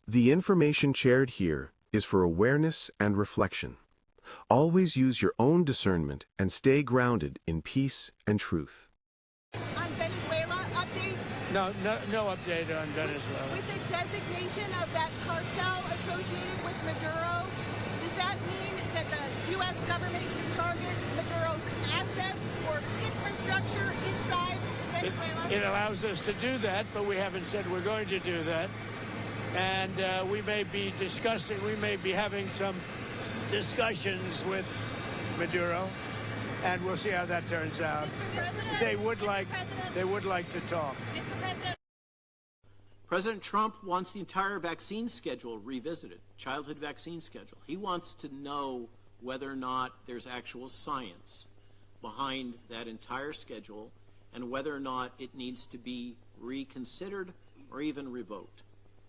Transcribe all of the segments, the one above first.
The information shared here is for awareness and reflection. Always use your own discernment and stay grounded in peace and truth. On Venezuela, update? No update on Venezuela. With the designation of that cartel associated with Maduro, does that mean that the U.S. government can target Maduro's assets or infrastructure inside Venezuela? It allows us to do that, but we haven't said we're going to do that. And we may be having some discussions with Maduro, and we'll see how that turns out. They would like to talk. President Trump wants the entire vaccine schedule revisited, childhood vaccine schedule. He wants to know whether or not there's actual science behind that entire schedule and whether or not it needs to be reconsidered or even revoked.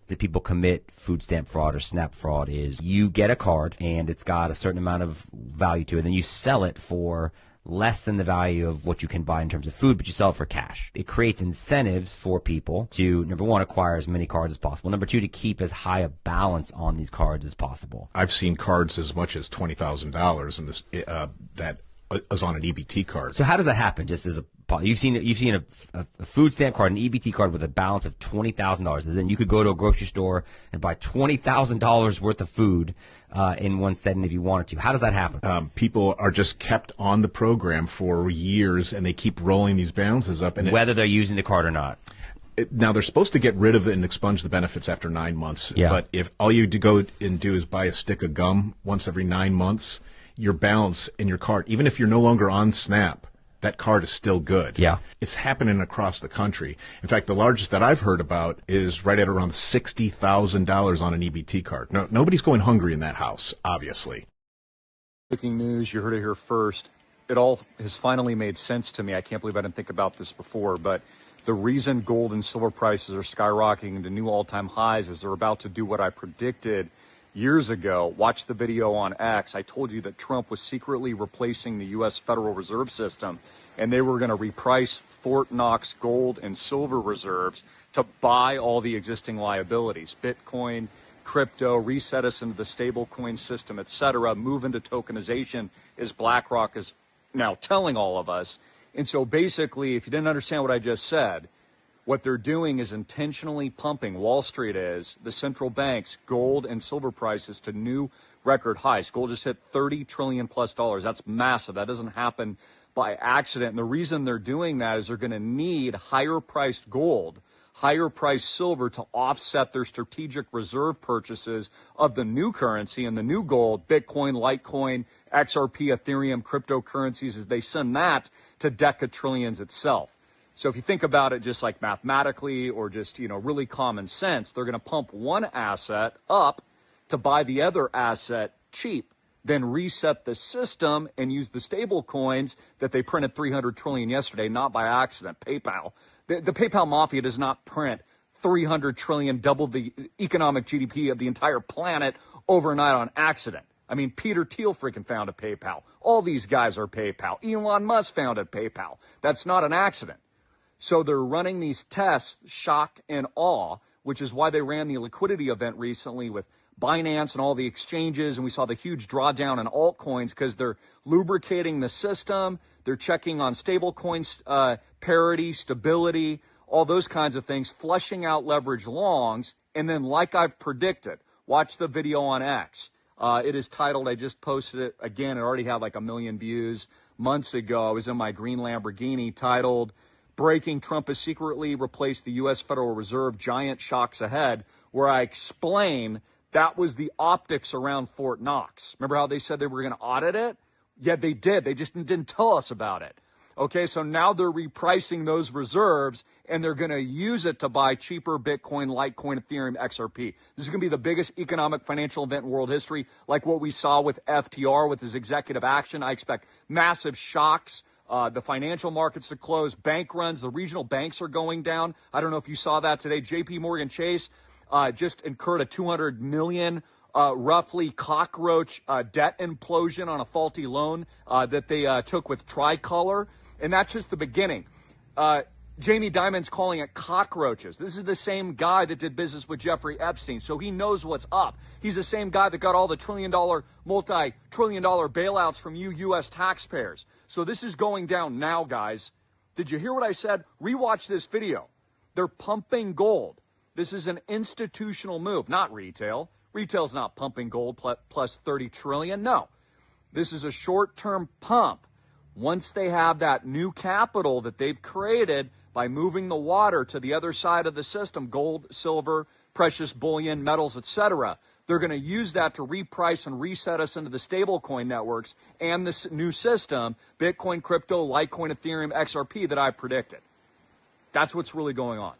That people commit food stamp fraud or SNAP fraud is you get a card and it's got a certain amount of value to it, and then you sell it for less than the value of what you can buy in terms of food, but you sell it for cash. It creates incentives for people to, number one, acquire as many cards as possible. Number two, to keep as high a balance on these cards as possible. I've seen cards as much as $20,000 in this that is on an EBT card. So how does that happen? Just as a You've seen a food stamp card, an EBT card with a balance of $20,000. And then you could go to a grocery store and buy $20,000 worth of food in one setting if you wanted to. How does that happen? People are just kept on the program for years, and they keep rolling these balances up. And whether they're using the card or not. Now, they're supposed to get rid of it and expunge the benefits after 9 months. Yeah. But if all you go and do is buy a stick of gum once every 9 months, your balance in your card, even if you're no longer on SNAP, that card is still good. Yeah. It's happening across the country. In fact, the largest that I've heard about is right at around $60,000 on an EBT card. No, nobody's going hungry in that house, obviously. Breaking news, you heard it here first. It all has finally made sense to me. I can't believe I didn't think about this before, but the reason gold and silver prices are skyrocketing to new all-time highs is they're about to do what I predicted years ago. Watch the video on X. I told you that Trump was secretly replacing the U.S. Federal Reserve System, and they were going to reprice Fort Knox gold and silver reserves to buy all the existing liabilities, Bitcoin, crypto, reset us into the stable coin system, etc., move into tokenization, as BlackRock is now telling all of us. And so basically, if you didn't understand what I just said, what they're doing is intentionally pumping, Wall Street is, the central banks, gold and silver prices to new record highs. Gold just hit $30 trillion plus. That's massive. That doesn't happen by accident. And the reason they're doing that is they're going to need higher priced gold, higher priced silver to offset their strategic reserve purchases of the new currency and the new gold, Bitcoin, Litecoin, XRP, Ethereum, cryptocurrencies, as they send that to decatrillions itself. So if you think about it just like mathematically or just, really common sense, they're going to pump one asset up to buy the other asset cheap, then reset the system and use the stable coins that they printed 300 trillion yesterday, not by accident. PayPal. The PayPal mafia does not print 300 trillion, double the economic GDP of the entire planet overnight on accident. I mean, Peter Thiel freaking founded PayPal. All these guys are PayPal. Elon Musk founded PayPal. That's not an accident. So they're running these tests, shock and awe, which is why they ran the liquidity event recently with Binance and all the exchanges, and we saw the huge drawdown in altcoins because they're lubricating the system. They're checking on stable coins, parity, stability, all those kinds of things, flushing out leverage longs. And then, like I've predicted, watch the video on X. It is titled, I just posted it again. It already had like 1 million views months ago. I was in my green Lamborghini, titled, Breaking Trump has secretly replaced the U.S. Federal Reserve, giant shocks ahead, where I explain that was the optics around Fort Knox. Remember how they said they were going to audit it? Yeah, they did. They just didn't tell us about it. Okay, so now they're repricing those reserves, and they're going to use it to buy cheaper Bitcoin, Litecoin, Ethereum, XRP. This is going to be the biggest economic financial event in world history, like what we saw with FTR with his executive action. I expect massive shocks. The financial markets to close, bank runs, the regional banks are going down. I don't know if you saw that today. JP Morgan Chase just incurred a $200 million roughly cockroach debt implosion on a faulty loan that they took with Tricolor. And that's just the beginning. Jamie Dimon's calling it cockroaches. This is the same guy that did business with Jeffrey Epstein, so he knows what's up. He's the same guy that got all the multi-trillion-dollar bailouts from you U.S. taxpayers. So this is going down now, guys. Did you hear what I said? Rewatch this video. They're pumping gold. This is an institutional move, not retail. Retail's not pumping gold plus 30 trillion. No. This is a short-term pump. Once they have that new capital that they've created by moving the water to the other side of the system, gold, silver, precious bullion, metals, etc., they're going to use that to reprice and reset us into the stablecoin networks and this new system, Bitcoin, crypto, Litecoin, Ethereum, XRP, that I predicted. That's what's really going on.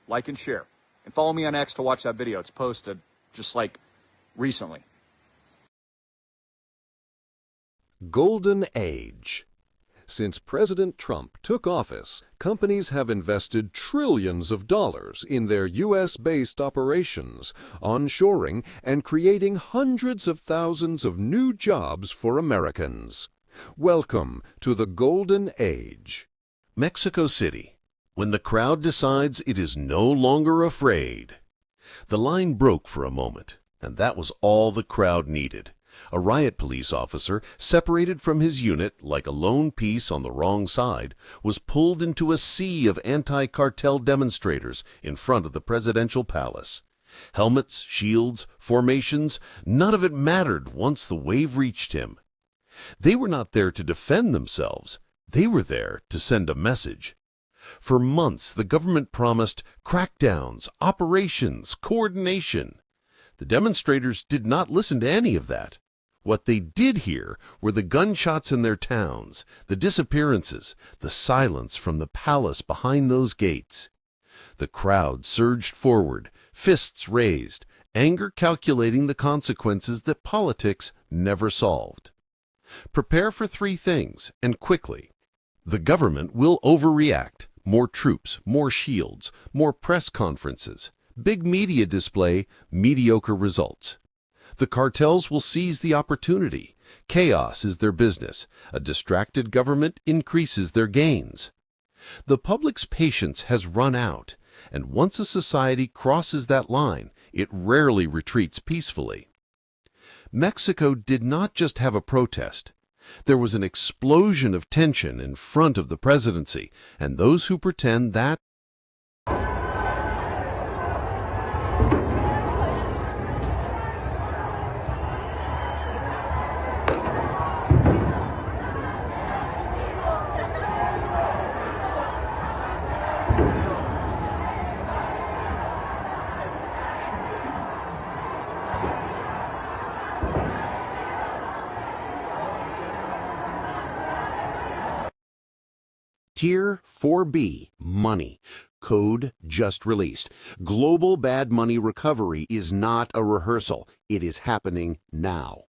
Like and share. And follow me on X to watch that video. It's posted just like recently. Golden Age. Since President Trump took office, companies have invested trillions of dollars in their U.S.-based operations, onshoring and creating hundreds of thousands of new jobs for Americans. Welcome to the Golden Age. Mexico City, when the crowd decides it is no longer afraid. The line broke for a moment, and that was all the crowd needed. A riot police officer, separated from his unit like a lone piece on the wrong side, was pulled into a sea of anti-cartel demonstrators in front of the presidential palace. Helmets, shields, formations, none of it mattered once the wave reached him. They were not there to defend themselves. They were there to send a message. For months, the government promised crackdowns, operations, coordination. The demonstrators did not listen to any of that. What they did hear were the gunshots in their towns, the disappearances, the silence from the palace behind those gates. The crowd surged forward, fists raised, anger calculating the consequences that politics never solved. Prepare for three things, and quickly. The government will overreact. More troops, more shields, more press conferences, big media display, mediocre results. The cartels will seize the opportunity. Chaos is their business. A distracted government increases their gains. The public's patience has run out, and once a society crosses that line, it rarely retreats peacefully. Mexico did not just have a protest. There was an explosion of tension in front of the presidency, and those who pretend that Tier 4B, money. Code just released. Global bad money recovery is not a rehearsal. It is happening now.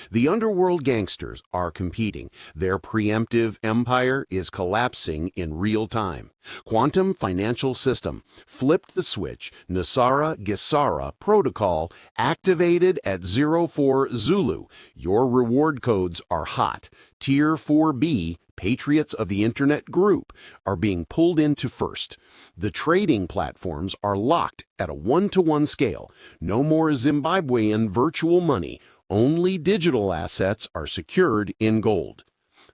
The underworld gangsters are competing. Their preemptive empire is collapsing in real time. Quantum financial system flipped the switch. Nasara Gesara protocol activated at 04 Zulu. Your reward codes are hot. Tier 4B, Patriots of the Internet Group, are being pulled into first. The trading platforms are locked at a 1-to-1 scale. No more Zimbabwean virtual money. Only digital assets are secured in gold.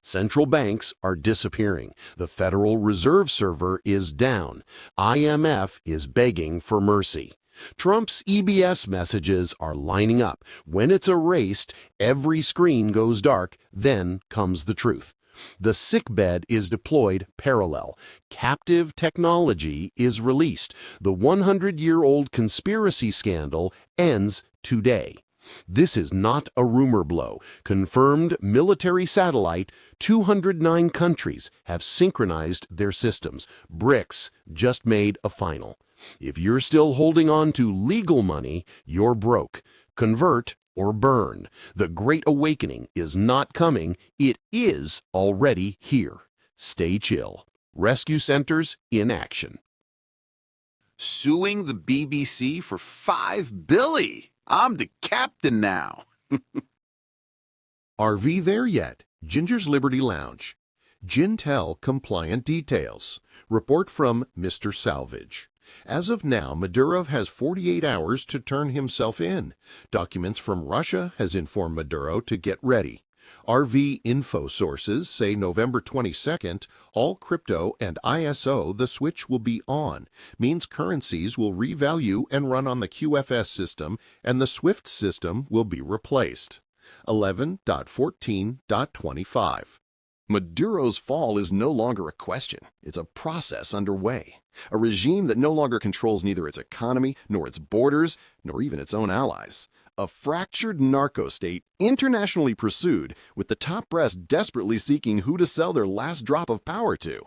Central banks are disappearing. The Federal Reserve server is down. IMF is begging for mercy. Trump's EBS messages are lining up. When it's erased, every screen goes dark. Then comes the truth. The sickbed is deployed parallel. Captive technology is released. The 100-year-old conspiracy scandal ends today. This is not a rumor blow. Confirmed military satellite, 209 countries have synchronized their systems. BRICS just made a final. If you're still holding on to legal money, you're broke. Convert or burn. The Great Awakening is not coming. It is already here. Stay chill. Rescue centers in action. Suing the BBC for $5 billion. I'm the captain now. RV there yet? Ginger's Liberty Lounge. Gintel compliant details. Report from Mr. Salvage. As of now, Maduro has 48 hours to turn himself in. Documents from Russia has informed Maduro to get ready. RV info sources say November 22nd, all crypto and ISO, the switch will be on, means currencies will revalue and run on the QFS system, and the SWIFT system will be replaced. 11.14.25. Maduro's fall is no longer a question. It's a process underway. A regime that no longer controls neither its economy, nor its borders, nor even its own allies. A fractured narco-state internationally pursued, with the top brass desperately seeking who to sell their last drop of power to.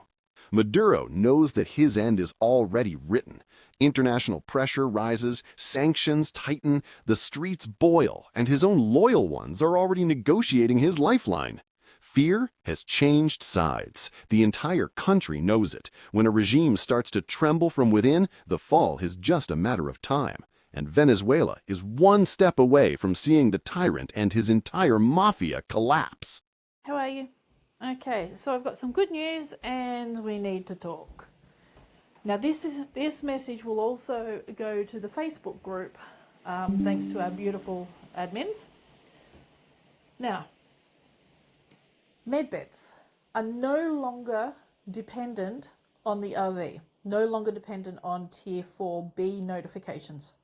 Maduro knows that his end is already written. International pressure rises, sanctions tighten, the streets boil, and his own loyal ones are already negotiating his lifeline. Fear has changed sides. The entire country knows it. When a regime starts to tremble from within, the fall is just a matter of time. And Venezuela is one step away from seeing the tyrant and his entire mafia collapse. How are you? Okay, so I've got some good news and we need to talk. Now this message will also go to the Facebook group, thanks to our beautiful admins. Now, medbeds are no longer dependent on the RV, no longer dependent on Tier 4B notifications.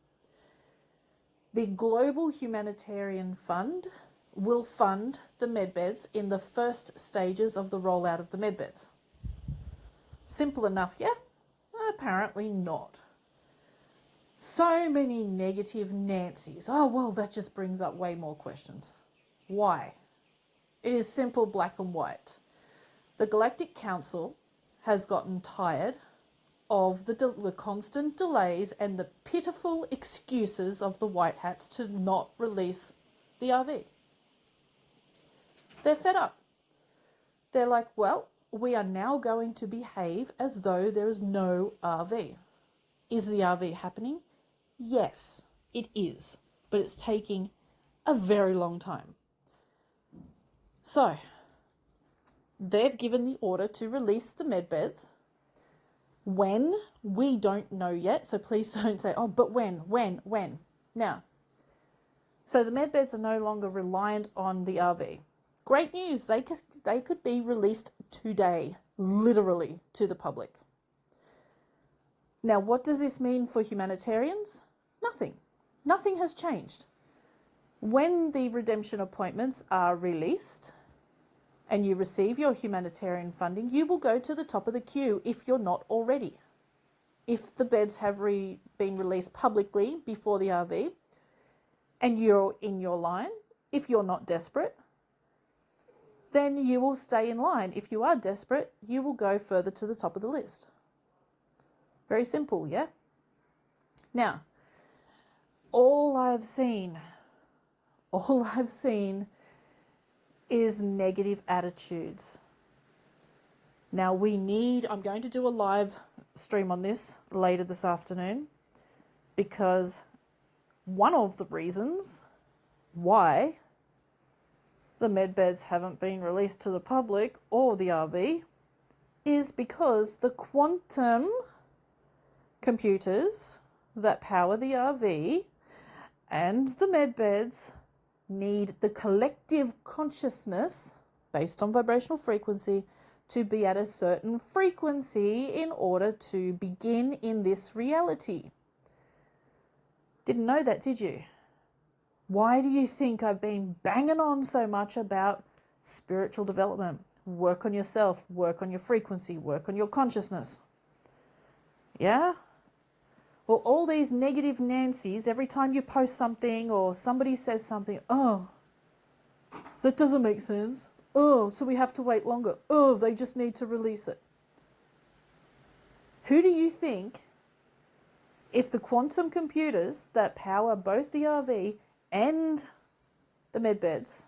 The Global Humanitarian Fund will fund the medbeds in the first stages of the rollout of the medbeds. Simple enough, yeah? Apparently not. So many negative Nancy's. Oh, well, that just brings up way more questions. Why? It is simple, black and white. The Galactic Council has gotten tired of the constant delays and the pitiful excuses of the White Hats to not release the RV. They're fed up. They're like, well, we are now going to behave as though there is no RV. Is the RV happening? Yes, it is, but it's taking a very long time. So, they've given the order to release the medbeds. When? We don't know yet, so please don't say, oh, but when? Now, so the medbeds are no longer reliant on the RV. Great news, they could be released today, literally, to the public. Now, what does this mean for humanitarians? Nothing. Nothing has changed. When the redemption appointments are released, and you receive your humanitarian funding, you will go to the top of the queue if you're not already. If the beds have been released publicly before the RV, and you're in your line, if you're not desperate, then you will stay in line. If you are desperate, you will go further to the top of the list. Very simple, yeah? Now, all I've seen is negative attitudes. Now I'm going to do a live stream on this later this afternoon, because one of the reasons why the medbeds haven't been released to the public or the RV is because the quantum computers that power the RV and the medbeds need the collective consciousness based on vibrational frequency to be at a certain frequency in order to begin in this reality. Didn't know that, did you? Why do you think I've been banging on so much about spiritual development? Work on yourself, work on your frequency, work on your consciousness. Yeah? Well, all these negative Nancys, every time you post something or somebody says something, oh, that doesn't make sense. Oh, so we have to wait longer. Oh, they just need to release it. Who do you think, if the quantum computers that power both the RV and the medbeds,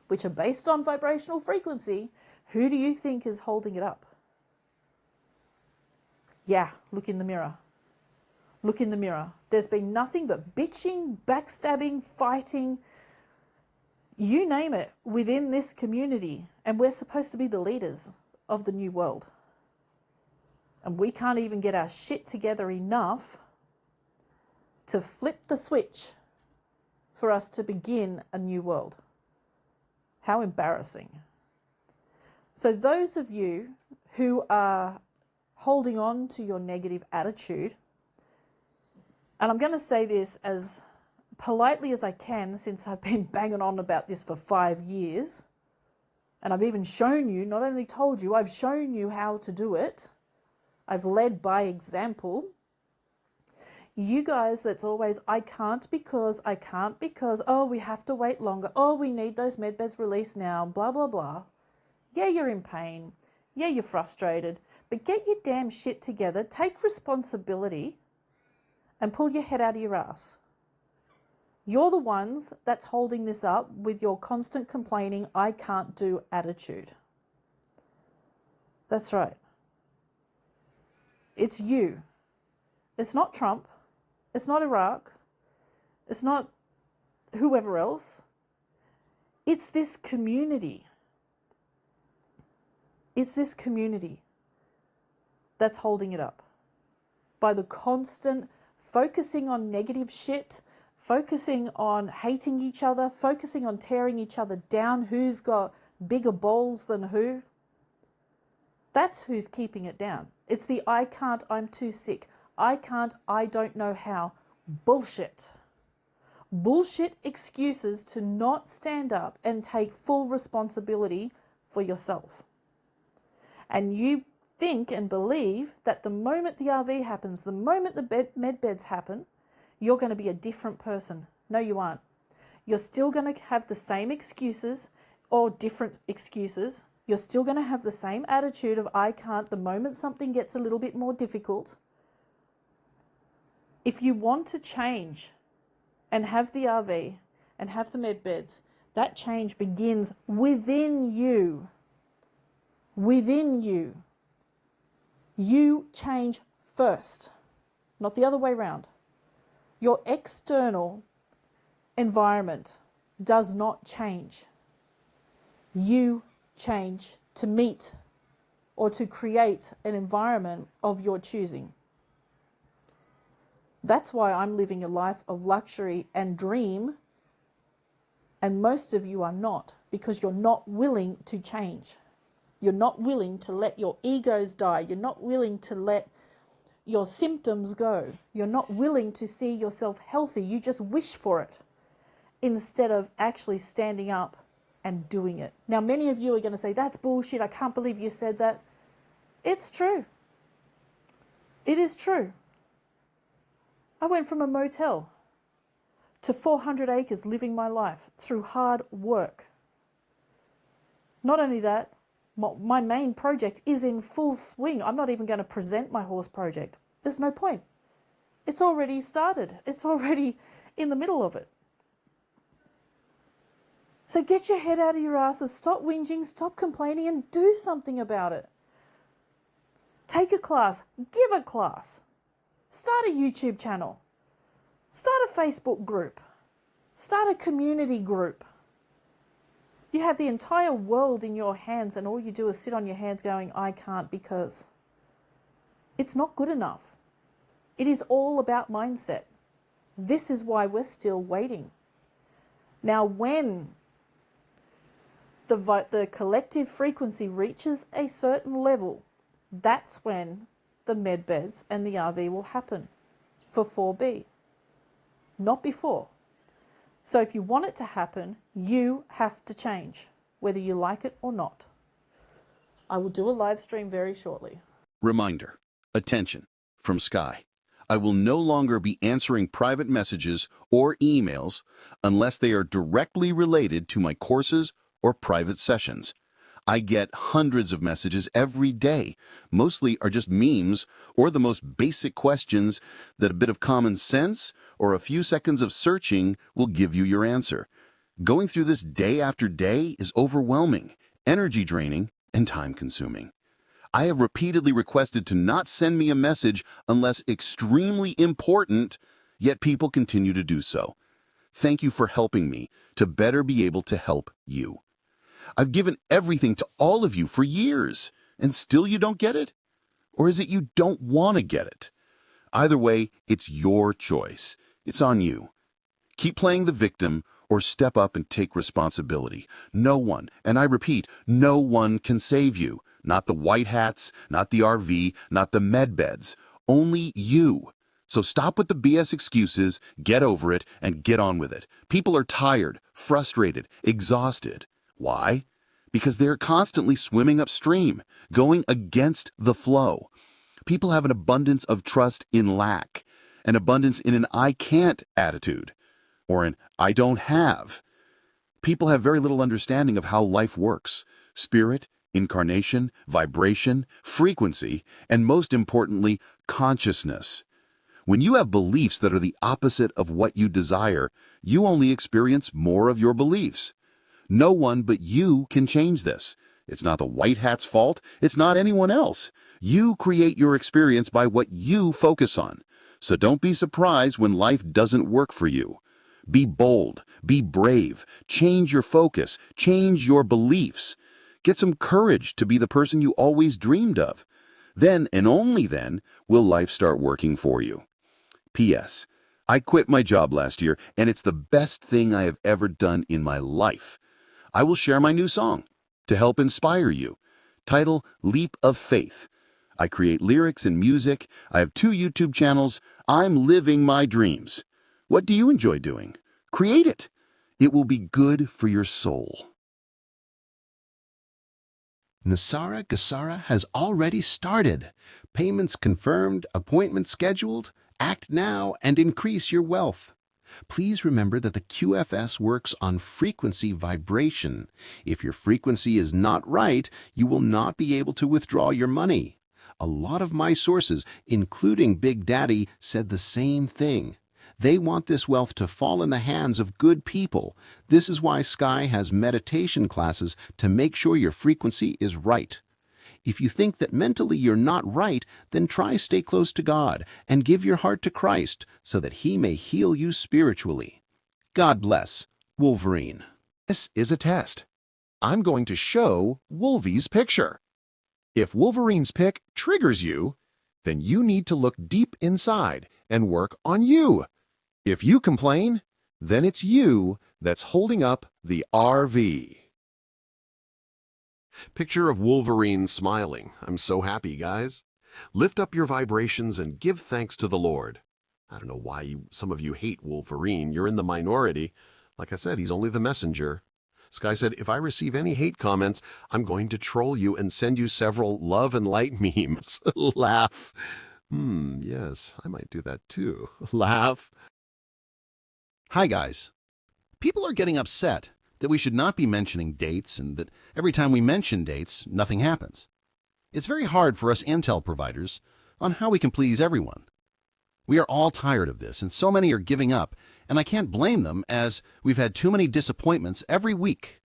which are based on vibrational frequency, who do you think is holding it up? Yeah, look in the mirror. Look in the mirror. There's been nothing but bitching, backstabbing, fighting. you name it, within this community, and we're supposed to be the leaders of the new world. And we can't even get our shit together enough to flip the switch for us to begin a new world. How embarrassing. So those of you who are holding on to your negative attitude, and I'm going to say this as politely as I can, since I've been banging on about this for 5 years, and I've even shown you, not only told you, I've shown you how to do it. I've led by example. You guys that's always, I can't because, oh, we have to wait longer, oh, we need those med beds released now, blah, blah, blah. Yeah, you're in pain. Yeah, you're frustrated. But get your damn shit together, take responsibility, and pull your head out of your ass. You're the ones that's holding this up with your constant complaining, I can't do attitude. That's right. It's you. It's not Trump. It's not Iraq. It's not whoever else. It's this community. It's this community that's holding it up. By the constant focusing on negative shit, focusing on hating each other, focusing on tearing each other down, who's got bigger balls than who. That's who's keeping it down. It's the I can't, I'm too sick. I can't, I don't know how. Bullshit. Bullshit excuses to not stand up and take full responsibility for yourself. And you think and believe that the moment the RV happens, the moment the med beds happen, you're going to be a different person. No, you aren't. You're still going to have the same excuses or different excuses. You're still going to have the same attitude of I can't the moment something gets a little bit more difficult. If you want to change and have the RV and have the med beds, that change begins within you. Within you. You change first, not the other way around. Your external environment does not change. You change to meet or to create an environment of your choosing. That's why I'm living a life of luxury and dream, and most of you are not, because you're not willing to change. You're not willing to let your egos die. You're not willing to let your symptoms go. You're not willing to see yourself healthy. You just wish for it instead of actually standing up and doing it. Now, many of you are going to say, that's bullshit. I can't believe you said that. It's true. It is true. I went from a motel to 400 acres living my life through hard work. Not only that, my main project is in full swing. I'm not even going to present my horse project. There's no point. It's already started. It's already in the middle of it. So get your head out of your asses, stop whinging, stop complaining, and do something about it. Take a class, give a class. Start a YouTube channel. Start a Facebook group. Start a community group. You have the entire world in your hands, and all you do is sit on your hands going, I can't because. It's not good enough. It is all about mindset. This is why we're still waiting. Now, when the collective frequency reaches a certain level, that's when the med beds and the RV will happen for 4B. Not before. So if you want it to happen, you have to change, whether you like it or not. I will do a live stream very shortly. Reminder. Attention. From Sky. I will no longer be answering private messages or emails unless they are directly related to my courses or private sessions. I get hundreds of messages every day. Mostly are just memes or the most basic questions that a bit of common sense or a few seconds of searching will give you your answer. Going through this day after day is overwhelming, energy draining, and time consuming. I have repeatedly requested to not send me a message unless extremely important, yet people continue to do so. Thank you for helping me to better be able to help you. I've given everything to all of you for years, and still you don't get it? Or is it you don't want to get it? Either way, it's your choice. It's on you. Keep playing the victim or step up and take responsibility. No one, and I repeat, no one can save you. Not the white hats, not the RV, not the medbeds. Only you. So stop with the BS excuses, get over it, and get on with it. People are tired, frustrated, exhausted. Why? Because they're constantly swimming upstream, going against the flow. People have an abundance of trust in lack, an abundance in an I can't attitude, or an I don't have. People have very little understanding of how life works. Spirit, incarnation, vibration, frequency, and most importantly, consciousness. When you have beliefs that are the opposite of what you desire, you only experience more of your beliefs. No one but you can change this. It's not the white hat's fault. It's not anyone else. You create your experience by what you focus on. So don't be surprised when life doesn't work for you. Be bold, be brave, change your focus, change your beliefs. Get some courage to be the person you always dreamed of. Then and only then will life start working for you. P.S. I quit my job last year, and it's the best thing I have ever done in my life. I will share my new song to help inspire you. Title, Leap of Faith. I create lyrics and music. I have 2 YouTube channels. I'm living my dreams. What do you enjoy doing? Create it. It will be good for your soul. Nosara Gasara has already started. Payments confirmed, appointments scheduled. Act now and increase your wealth. Please remember that the QFS works on frequency vibration. If your frequency is not right, you will not be able to withdraw your money. A lot of my sources, including Big Daddy, said the same thing. They want this wealth to fall in the hands of good people. This is why Sky has meditation classes to make sure your frequency is right. If you think that mentally you're not right, then try stay close to God and give your heart to Christ so that He may heal you spiritually. God bless. Wolverine. This is a test. I'm going to show Wolvie's picture. If Wolverine's pic triggers you, then you need to look deep inside and work on you. If you complain, then it's you that's holding up the RV. Picture of Wolverine smiling. I'm so happy, guys. Lift up your vibrations and give thanks to the Lord. I don't know why some of you hate Wolverine. You're in the minority. Like I said, he's only the messenger. Sky said, if I receive any hate comments, I'm going to troll you and send you several love and light memes. Laugh. Yes, I might do that too. Laugh. Hi, guys. People are getting upset that we should not be mentioning dates and that every time we mention dates, nothing happens. It's very hard for us intel providers on how we can please everyone. We are all tired of this, and so many are giving up, and I can't blame them as we've had too many disappointments every week.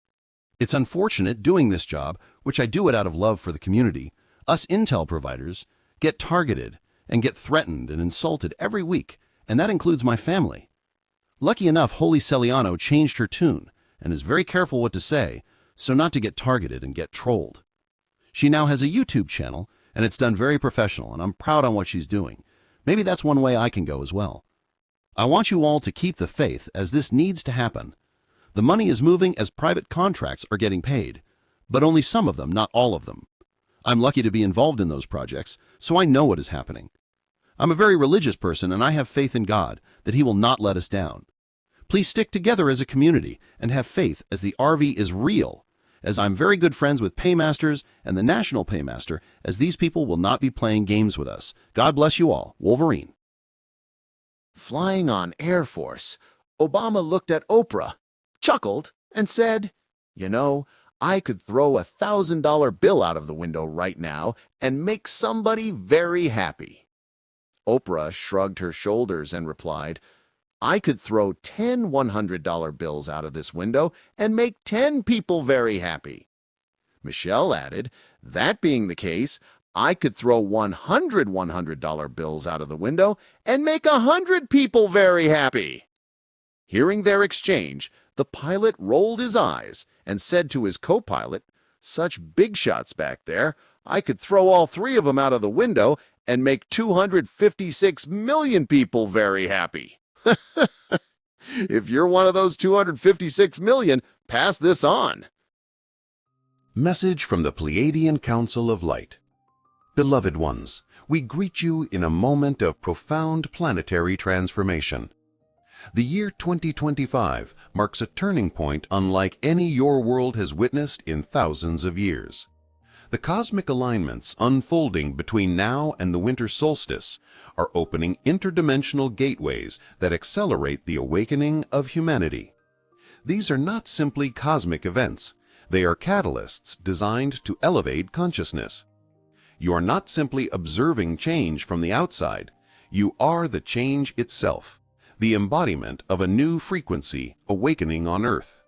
It's unfortunate doing this job, which I do it out of love for the community. Us intel providers get targeted and get threatened and insulted every week, and that includes my family. Lucky enough, Holy Celiano changed her tune and is very careful what to say, so not to get targeted and get trolled. She now has a YouTube channel, and it's done very professional, and I'm proud on what she's doing. Maybe that's one way I can go as well. I want you all to keep the faith, as this needs to happen. The money is moving as private contracts are getting paid, but only some of them, not all of them. I'm lucky to be involved in those projects, so I know what is happening. I'm a very religious person, and I have faith in God that He will not let us down. Please stick together as a community and have faith, as the RV is real, as I'm very good friends with Paymasters and the National Paymaster, as these people will not be playing games with us. God bless you all. Wolverine. Flying on Air Force, Obama looked at Oprah, chuckled, and said, "You know, I could throw a $1,000 bill out of the window right now and make somebody very happy." Oprah shrugged her shoulders and replied, "I could throw 10 $100 bills out of this window and make 10 people very happy." Michelle added, "That being the case, I could throw 100 $100 bills out of the window and make 100 people very happy." Hearing their exchange, the pilot rolled his eyes and said to his co-pilot, "Such big shots back there, I could throw all three of them out of the window and make 256 million people very happy." If you're one of those 256 million, pass this on. Message from the Pleiadian Council of Light. Beloved ones, we greet you in a moment of profound planetary transformation. The year 2025 marks a turning point unlike any your world has witnessed in thousands of years. The cosmic alignments unfolding between now and the winter solstice are opening interdimensional gateways that accelerate the awakening of humanity. These are not simply cosmic events. They are catalysts designed to elevate consciousness. You are not simply observing change from the outside. You are the change itself, the embodiment of a new frequency awakening on Earth.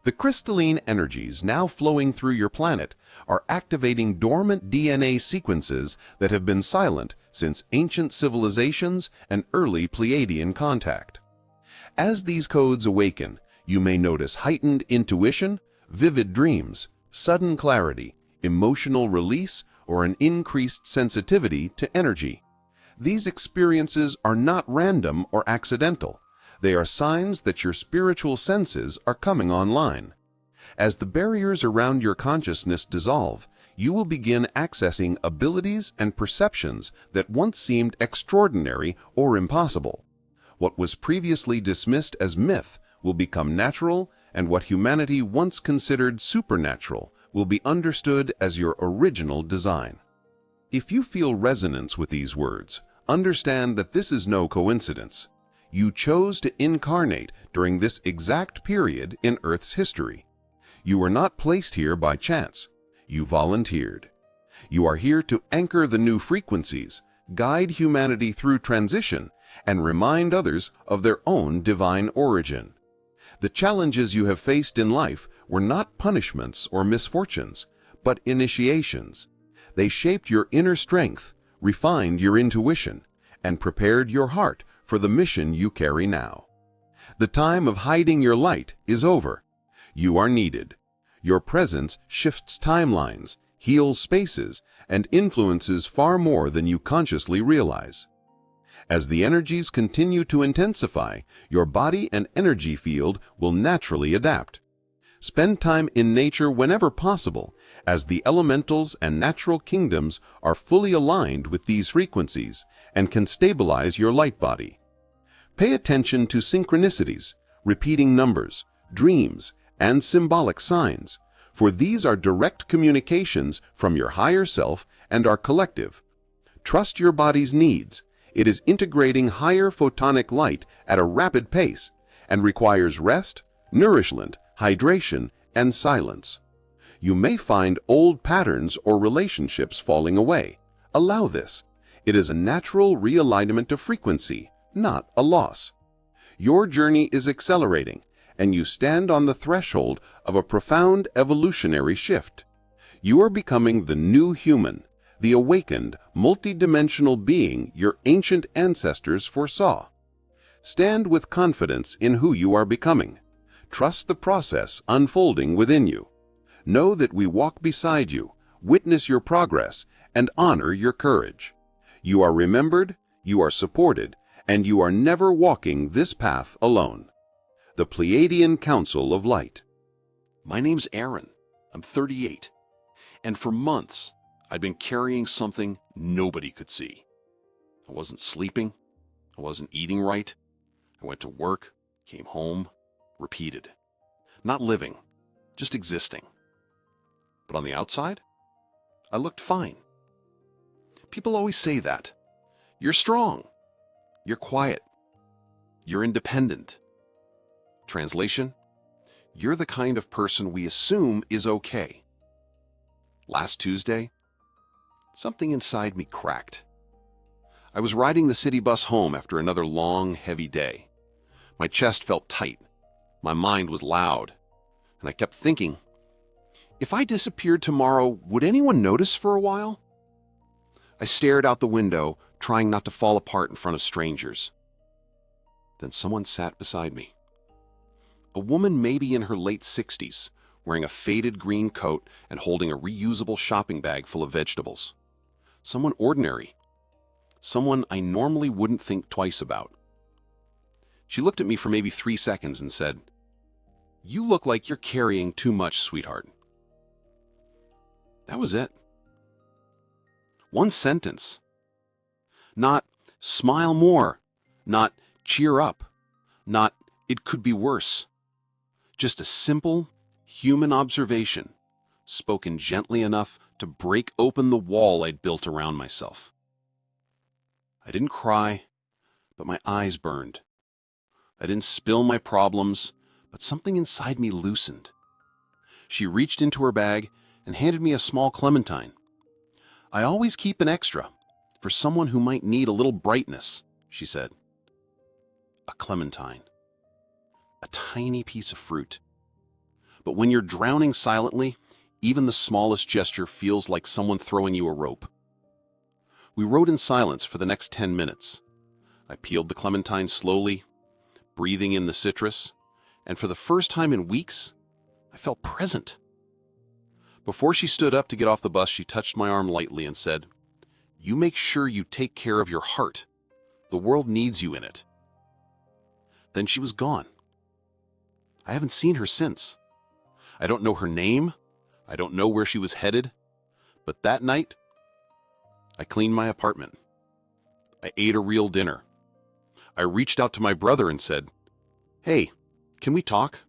The crystalline energies now flowing through your planet are activating dormant DNA sequences that have been silent since ancient civilizations and early Pleiadian contact. As these codes awaken, you may notice heightened intuition, vivid dreams, sudden clarity, emotional release, or an increased sensitivity to energy. These experiences are not random or accidental. They are signs that your spiritual senses are coming online. As the barriers around your consciousness dissolve, you will begin accessing abilities and perceptions that once seemed extraordinary or impossible. What was previously dismissed as myth will become natural, and what humanity once considered supernatural will be understood as your original design. If you feel resonance with these words, understand that this is no coincidence. You chose to incarnate during this exact period in Earth's history. You were not placed here by chance. You volunteered. You are here to anchor the new frequencies, guide humanity through transition, and remind others of their own divine origin. The challenges you have faced in life were not punishments or misfortunes, but initiations. They shaped your inner strength, refined your intuition, and prepared your heart for the mission you carry now. The time of hiding your light is over. You are needed. Your presence shifts timelines, heals spaces, and influences far more than you consciously realize. As the energies continue to intensify, your body and energy field will naturally adapt. Spend time in nature whenever possible, as the elementals and natural kingdoms are fully aligned with these frequencies and can stabilize your light body. Pay attention to synchronicities, repeating numbers, dreams, and symbolic signs, for these are direct communications from your higher self and are collective. Trust your body's needs. It is integrating higher photonic light at a rapid pace and requires rest, nourishment, hydration, and silence. You may find old patterns or relationships falling away. Allow this. It is a natural realignment of frequency, not a loss. Your journey is accelerating, and you stand on the threshold of a profound evolutionary shift. You are becoming the new human, the awakened, multidimensional being your ancient ancestors foresaw. Stand with confidence in who you are becoming. Trust the process unfolding within you. Know that we walk beside you, witness your progress, and honor your courage. You are remembered, you are supported, and you are never walking this path alone. The Pleiadian Council of Light. My name's Aaron. I'm 38. And for months, I'd been carrying something nobody could see. I wasn't sleeping. I wasn't eating right. I went to work, came home, repeated. Not living, just existing. But on the outside, I looked fine. People always say that. You're strong. You're quiet. You're independent. Translation, you're the kind of person we assume is okay. Last Tuesday, something inside me cracked. I was riding the city bus home after another long, heavy day. My chest felt tight. My mind was loud. And I kept thinking, if I disappeared tomorrow, would anyone notice for a while? I stared out the window, trying not to fall apart in front of strangers. Then someone sat beside me, A woman maybe in her late 60s, wearing a faded green coat and holding a reusable shopping bag full of vegetables. Someone ordinary. Someone I normally wouldn't think twice about. She looked at me for maybe 3 seconds and said, "You look like you're carrying too much, sweetheart." That was it. One sentence. Not "smile more," not "cheer up," not "it could be worse." Just a simple, human observation, spoken gently enough to break open the wall I'd built around myself. I didn't cry, but my eyes burned. I didn't spill my problems, but something inside me loosened. She reached into her bag and handed me a small clementine. "I always keep an extra for someone who might need a little brightness," she said. A clementine. A tiny piece of fruit. But when you're drowning silently, even the smallest gesture feels like someone throwing you a rope. We rode in silence for the next 10 minutes. I peeled the clementine slowly, breathing in the citrus, and for the first time in weeks, I felt present. Before she stood up to get off the bus, she touched my arm lightly and said, "You make sure you take care of your heart. The world needs you in it." Then she was gone. I haven't seen her since. I don't know her name. I don't know where she was headed. But that night, I cleaned my apartment. I ate a real dinner. I reached out to my brother and said, "Hey, can we talk?"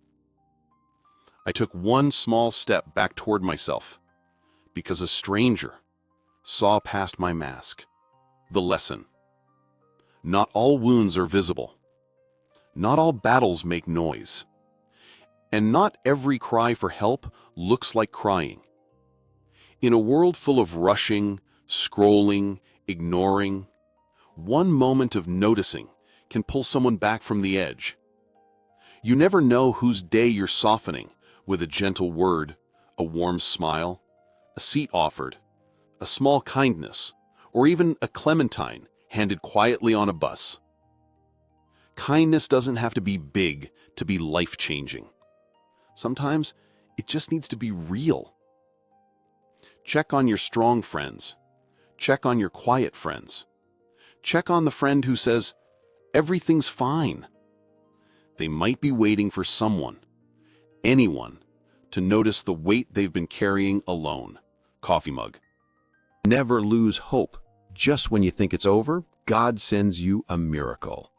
I took one small step back toward myself because a stranger saw past my mask. The lesson. Not all wounds are visible. Not all battles make noise. And not every cry for help looks like crying. In a world full of rushing, scrolling, ignoring, one moment of noticing can pull someone back from the edge. You never know whose day you're softening with a gentle word, a warm smile, a seat offered, a small kindness, or even a clementine handed quietly on a bus. Kindness doesn't have to be big to be life-changing. Sometimes it just needs to be real. Check on your strong friends. Check on your quiet friends. Check on the friend who says, "Everything's fine." They might be waiting for someone, anyone, to notice the weight they've been carrying alone. Coffee mug. Never lose hope. Just when you think it's over, God sends you a miracle.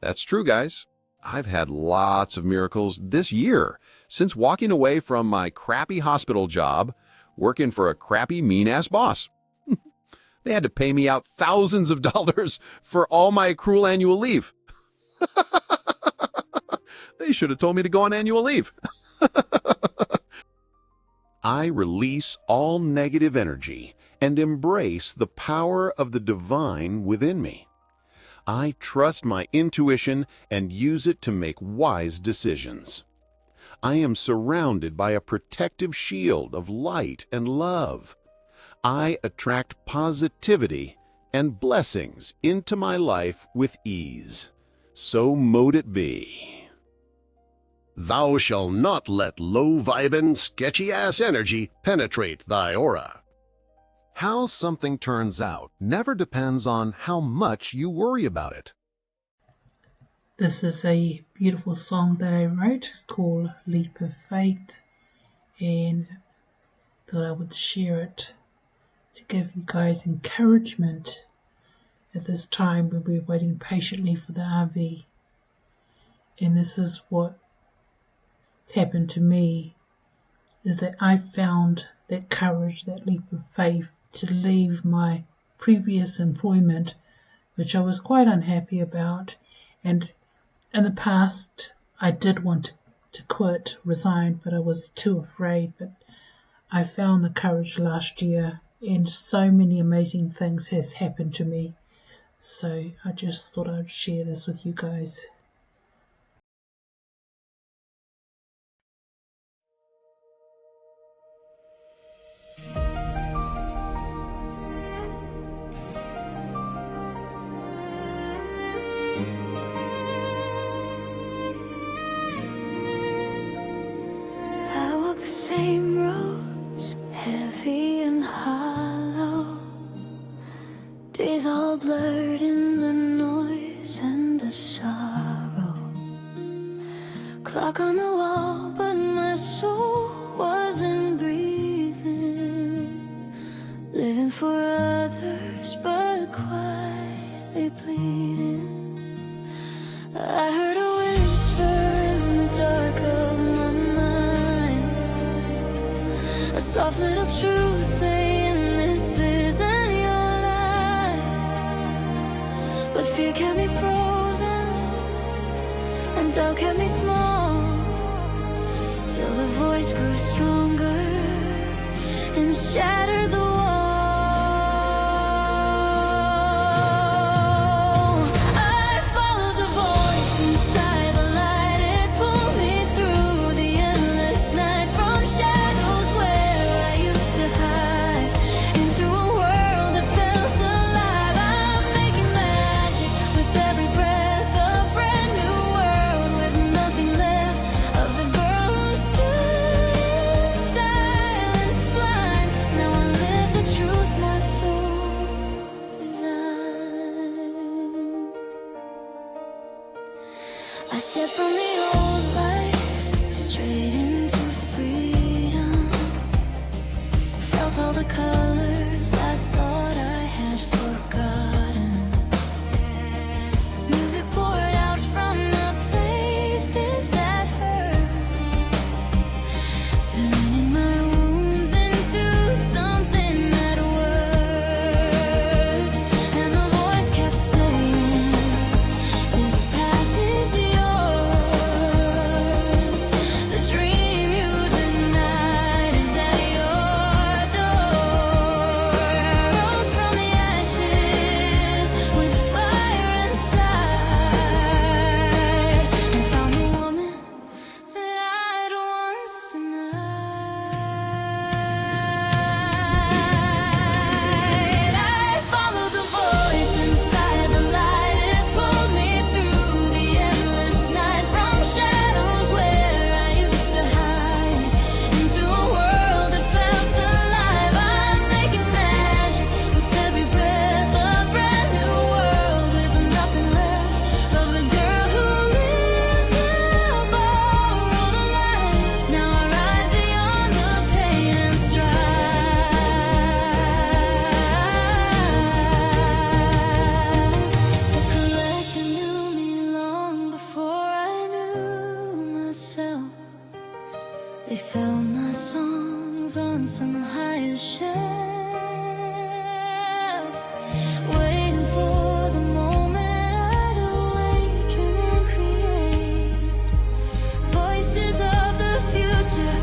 That's true, guys. I've had lots of miracles this year since walking away from my crappy hospital job, working for a crappy, mean-ass boss. They had to pay me out thousands of dollars for all my accrual annual leave. They should have told me to go on annual leave. I release all negative energy and embrace the power of the divine within me. I trust my intuition and use it to make wise decisions. I am surrounded by a protective shield of light and love. I attract positivity and blessings into my life with ease. So mote it be. Thou shalt not let low-vibin', sketchy-ass energy penetrate thy aura. How something turns out never depends on how much you worry about it. This is a beautiful song that I wrote. It's called Leap of Faith, and thought I would share it to give you guys encouragement at this time when we're waiting patiently for the RV. And this is what's happened to me, is that I found that courage, that leap of faith to leave my previous employment, which I was quite unhappy about. And in the past, I did want to quit, resign, but I was too afraid. But I found the courage last year, and so many amazing things has happened to me. So I just thought I'd share this with you guys. clock on the wall, but my soul wasn't breathing. Living for others, but quietly pleading. I heard a whisper in the dark of my mind, a soft little truth saying this isn't your life. But fear kept me frozen, and doubt kept me small, till the voice grew stronger and shattered the wall. I followed the voice inside the light. It pulled me through the endless night, from shadows where I used to hide, into a world that felt alive. I'm making magic with every breath, a brand new world with nothing left of the girl who stood in silence blind. Now I live the truth my soul designed. I stepped from the old life straight into freedom. Felt all the colors I thought I had forgotten. Music poured out from the places that hurt, turning my wounds into something that works. And the voice kept saying, this path is yours. The dream you denied is at your door. I rose from the ashes with fire inside, and found the woman that I'd once denied. I followed the voice inside the light. It pulled me through the endless night, from shadows where I used to hide, into a world that felt alive. I'm making magic with every breath, a brand new world with nothing left of the girl who lived a borrowed life. Now I rise beyond the pain and strife. The collector knew me long before I knew myself. They filled my songs on some higher shelf, waiting for the moment I'd awaken and create voices of the future